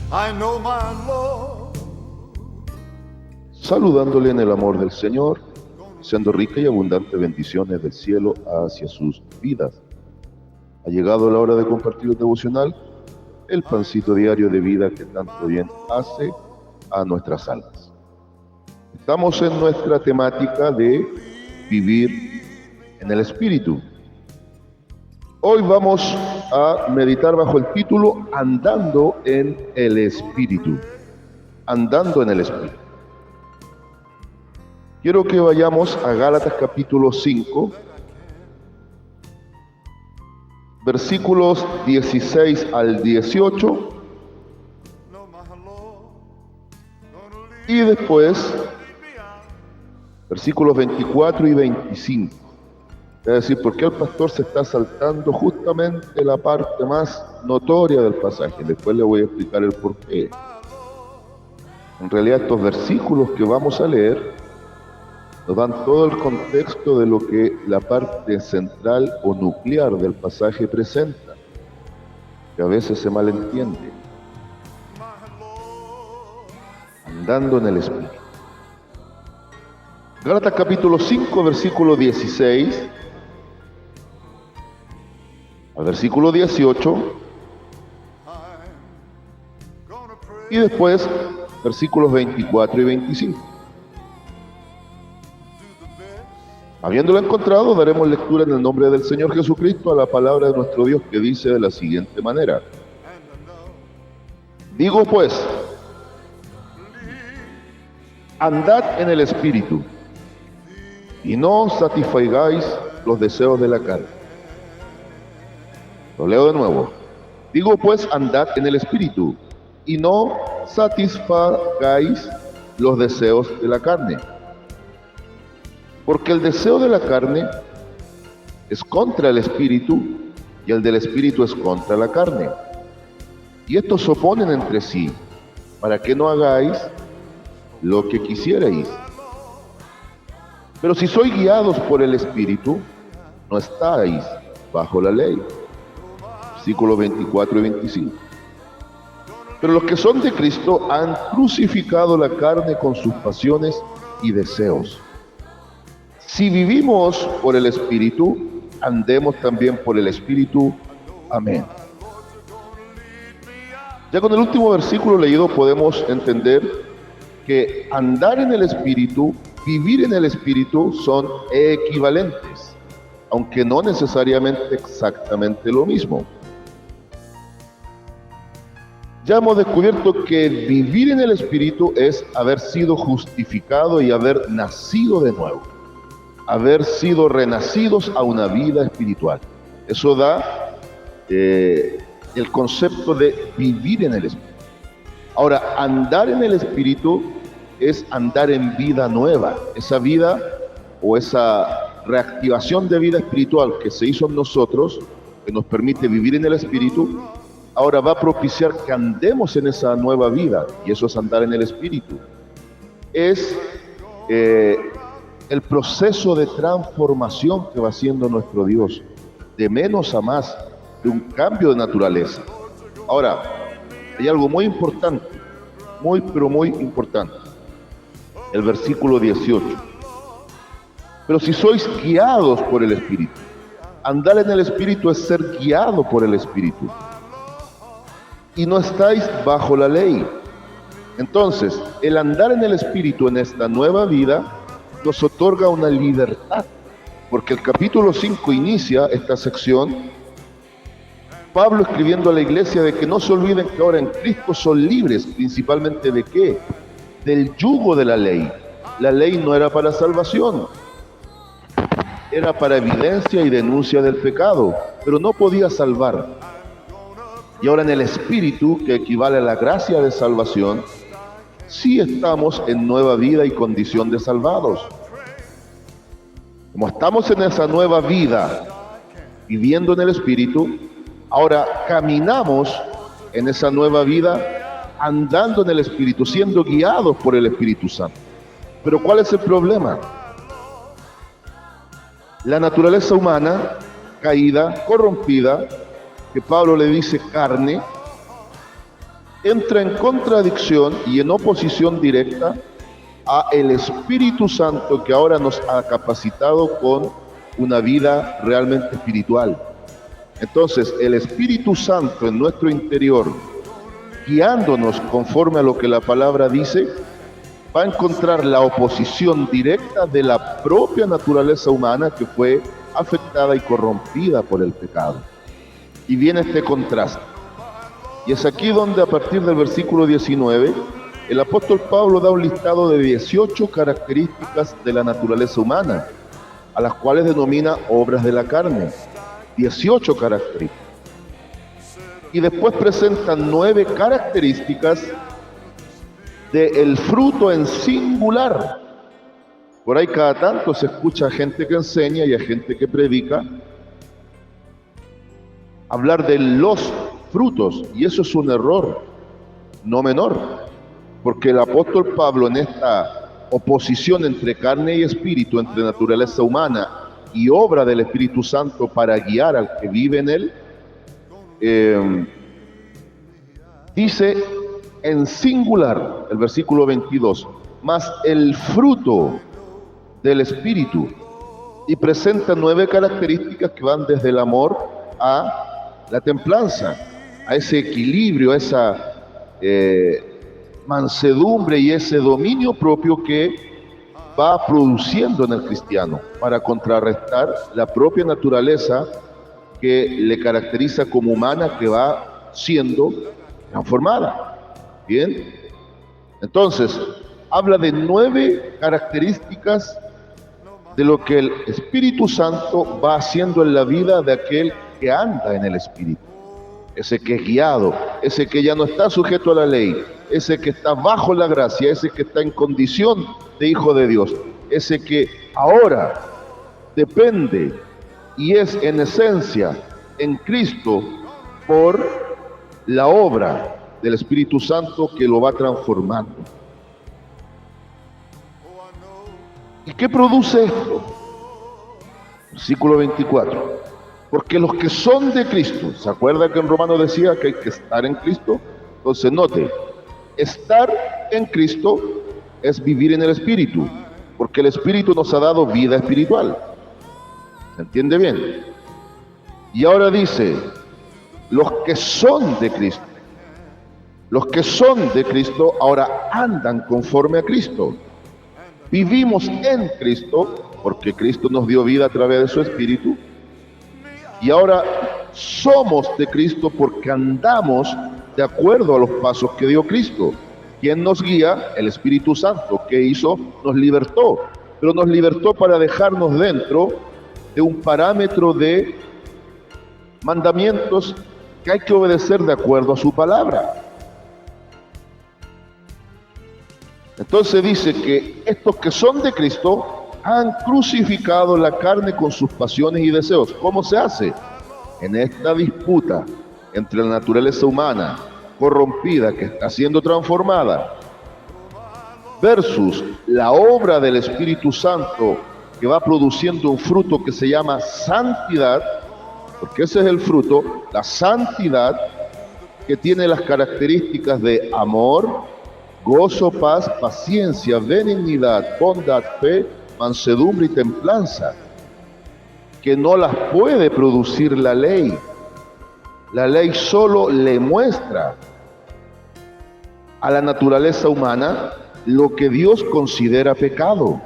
I know my Lord. Saludándole en el amor del Señor, siendo rica y abundante bendiciones del cielo hacia sus vidas. Ha llegado la hora de compartir el devocional, el pancito diario de vida que tanto bien hace a nuestras almas. Estamos en nuestra temática de vivir en el Espíritu. Hoy vamos a meditar bajo el título Andando en el Espíritu. Andando en el Espíritu. Quiero que vayamos a Gálatas capítulo 5, versículos 16 al 18, y después versículos 24 y 25. Es decir, ¿por qué el pastor se está saltando justamente la parte más notoria del pasaje? Después le voy a explicar el porqué. En realidad estos versículos que vamos a leer nos dan todo el contexto de lo que la parte central o nuclear del pasaje presenta, que a veces se malentiende. Andando en el Espíritu. Gálatas capítulo 5, versículo 16 al versículo 18, y después versículos 24 y 25. Habiéndolo encontrado, daremos lectura en el nombre del Señor Jesucristo a la palabra de nuestro Dios, que dice de la siguiente manera: digo pues, andad en el Espíritu, y no satisfagáis los deseos de la carne. Lo leo de nuevo. Digo pues, andad en el Espíritu, y no satisfagáis los deseos de la carne. Porque el deseo de la carne es contra el Espíritu, y el del Espíritu es contra la carne. Y estos se oponen entre sí, para que no hagáis lo que quisierais. Pero si sois guiados por el Espíritu, no estáis bajo la ley. Versículos 24 y 25. Pero los que son de Cristo han crucificado la carne con sus pasiones y deseos. Si vivimos por el Espíritu, andemos también por el Espíritu. Amén. Ya con el último versículo leído podemos entender que andar en el Espíritu, vivir en el Espíritu son equivalentes, aunque no necesariamente exactamente lo mismo. Ya hemos descubierto que vivir en el Espíritu es haber sido justificado y haber nacido de nuevo, haber sido renacidos a una vida espiritual. Eso da el concepto de vivir en el Espíritu. Ahora, andar en el Espíritu es andar en vida nueva. Esa vida o esa reactivación de vida espiritual que se hizo en nosotros, que nos permite vivir en el Espíritu, ahora va a propiciar que andemos en esa nueva vida, y eso es andar en el Espíritu. Es el proceso de transformación que va haciendo nuestro Dios, de menos a más, de un cambio de naturaleza. Ahora, hay algo muy importante, muy pero muy importante. El versículo 18. Pero si sois guiados por el Espíritu, andar en el Espíritu es ser guiado por el Espíritu, y no estáis bajo la ley. Entonces, el andar en el Espíritu en esta nueva vida nos otorga una libertad, porque el capítulo 5 inicia esta sección Pablo escribiendo a la iglesia de que no se olviden que ahora en Cristo son libres, principalmente ¿de qué? Del yugo de la ley. La ley no era para salvación, era para evidencia y denuncia del pecado, pero no podía salvar. Y ahora en el Espíritu, que equivale a la gracia de salvación, sí estamos en nueva vida y condición de salvados. Como estamos en esa nueva vida, viviendo en el Espíritu, ahora caminamos en esa nueva vida, andando en el Espíritu, siendo guiados por el Espíritu Santo. Pero ¿cuál es el problema? La naturaleza humana, caída, corrompida, que Pablo le dice carne, entra en contradicción y en oposición directa a el Espíritu Santo que ahora nos ha capacitado con una vida realmente espiritual. Entonces, el Espíritu Santo en nuestro interior, guiándonos conforme a lo que la palabra dice, va a encontrar la oposición directa de la propia naturaleza humana que fue afectada y corrompida por el pecado. Y viene este contraste. Y es aquí donde a partir del versículo 19, el apóstol Pablo da un listado de 18 características de la naturaleza humana, a las cuales denomina obras de la carne. 18 características. Y después presentan 9 características del fruto en singular. Por ahí cada tanto se escucha a gente que enseña y a gente que predica hablar de los frutos, y eso es un error no menor, porque el apóstol Pablo en esta oposición entre carne y espíritu, entre naturaleza humana y obra del Espíritu Santo para guiar al que vive en él, dice en singular, el versículo 22, mas el fruto del Espíritu, y presenta 9 características que van desde el amor a la templanza, a ese equilibrio, a esa mansedumbre y ese dominio propio que va produciendo en el cristiano para contrarrestar la propia naturaleza que le caracteriza como humana, que va siendo transformada. Bien, entonces habla de 9 características de lo que el Espíritu Santo va haciendo en la vida de aquel que anda en el Espíritu, ese que es guiado, ese que ya no está sujeto a la ley, ese que está bajo la gracia, ese que está en condición de hijo de Dios, ese que ahora depende y es en esencia en Cristo por la obra del Espíritu Santo que lo va transformando. ¿Y qué produce esto? Versículo 24. Porque los que son de Cristo, ¿se acuerda que en Romanos decía que hay que estar en Cristo? Entonces note, estar en Cristo es vivir en el Espíritu, porque el Espíritu nos ha dado vida espiritual. ¿Se entiende bien? Y ahora dice, los que son de Cristo. Los que son de Cristo ahora andan conforme a Cristo. Vivimos en Cristo, porque Cristo nos dio vida a través de su Espíritu. Y ahora somos de Cristo porque andamos de acuerdo a los pasos que dio Cristo. ¿Quién nos guía? El Espíritu Santo. ¿Qué hizo? Nos libertó. Pero nos libertó para dejarnos dentro de un parámetro de mandamientos que hay que obedecer de acuerdo a su palabra. Entonces dice que estos que son de Cristo han crucificado la carne con sus pasiones y deseos. ¿Cómo se hace? En esta disputa entre la naturaleza humana corrompida que está siendo transformada versus la obra del Espíritu Santo que va produciendo un fruto que se llama santidad, porque ese es el fruto, la santidad, que tiene las características de amor, gozo, paz, paciencia, benignidad, bondad, fe, mansedumbre y templanza, que no las puede producir la ley. La ley solo le muestra a la naturaleza humana lo que Dios considera pecado.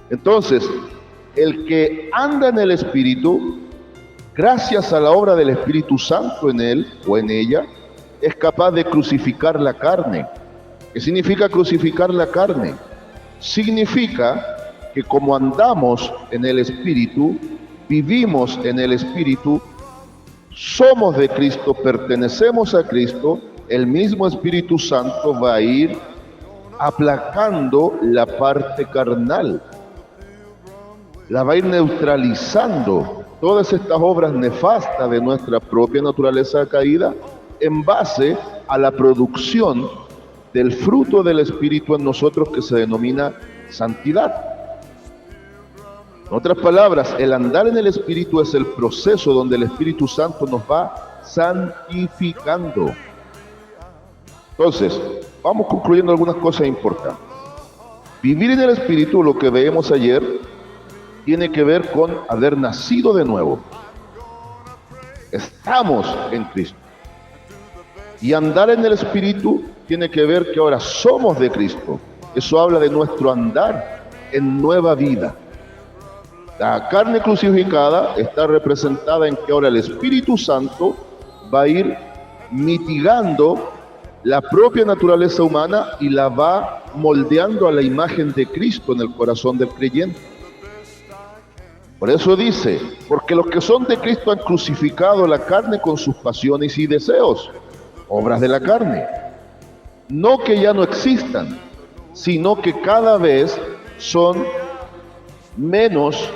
Entonces, el que anda en el Espíritu, gracias a la obra del Espíritu Santo en él o en ella, es capaz de crucificar la carne. ¿Qué significa crucificar la carne? Significa que como andamos en el Espíritu, vivimos en el Espíritu, somos de Cristo, pertenecemos a Cristo, el mismo Espíritu Santo va a ir aplacando la parte carnal, la va a ir neutralizando todas estas obras nefastas de nuestra propia naturaleza caída en base a la producción del fruto del Espíritu en nosotros que se denomina santidad. En otras palabras, el andar en el Espíritu es el proceso donde el Espíritu Santo nos va santificando. Entonces, vamos concluyendo algunas cosas importantes. Vivir en el Espíritu, lo que veíamos ayer, tiene que ver con haber nacido de nuevo. Estamos en Cristo. Y andar en el Espíritu tiene que ver que ahora somos de Cristo. Eso habla de nuestro andar en nueva vida. La carne crucificada está representada en que ahora el Espíritu Santo va a ir mitigando la propia naturaleza humana y la va moldeando a la imagen de Cristo en el corazón del creyente. Por eso dice, porque los que son de Cristo han crucificado la carne con sus pasiones y deseos, obras de la carne. No que ya no existan, sino que cada vez son menos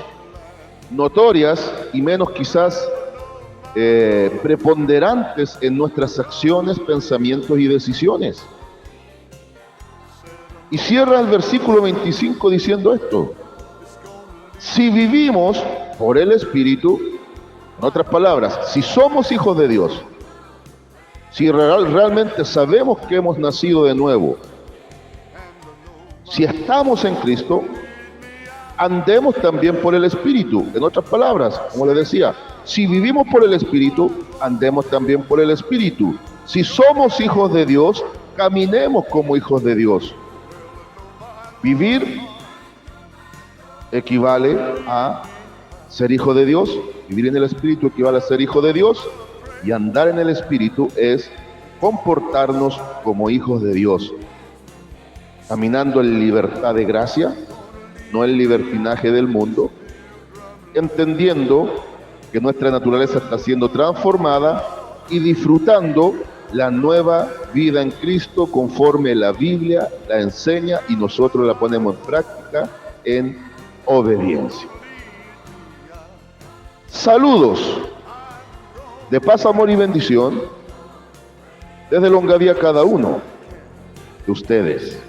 notorias y menos quizás preponderantes en nuestras acciones, pensamientos y decisiones. Y cierra el versículo 25 diciendo esto: si vivimos por el Espíritu, en otras palabras, si somos hijos de Dios, si realmente sabemos que hemos nacido de nuevo, si estamos en Cristo, andemos también por el Espíritu. En otras palabras, como les decía, si vivimos por el Espíritu, andemos también por el Espíritu. Si somos hijos de Dios, caminemos como hijos de Dios. Vivir equivale a ser hijo de Dios, vivir en el Espíritu equivale a ser hijo de Dios, y andar en el Espíritu es comportarnos como hijos de Dios, caminando en libertad de gracia, no en libertinaje del mundo, entendiendo que nuestra naturaleza está siendo transformada y disfrutando la nueva vida en Cristo conforme la Biblia la enseña y nosotros la ponemos en práctica en obediencia. Saludos de paz, amor y bendición desde Longaví a cada uno de ustedes.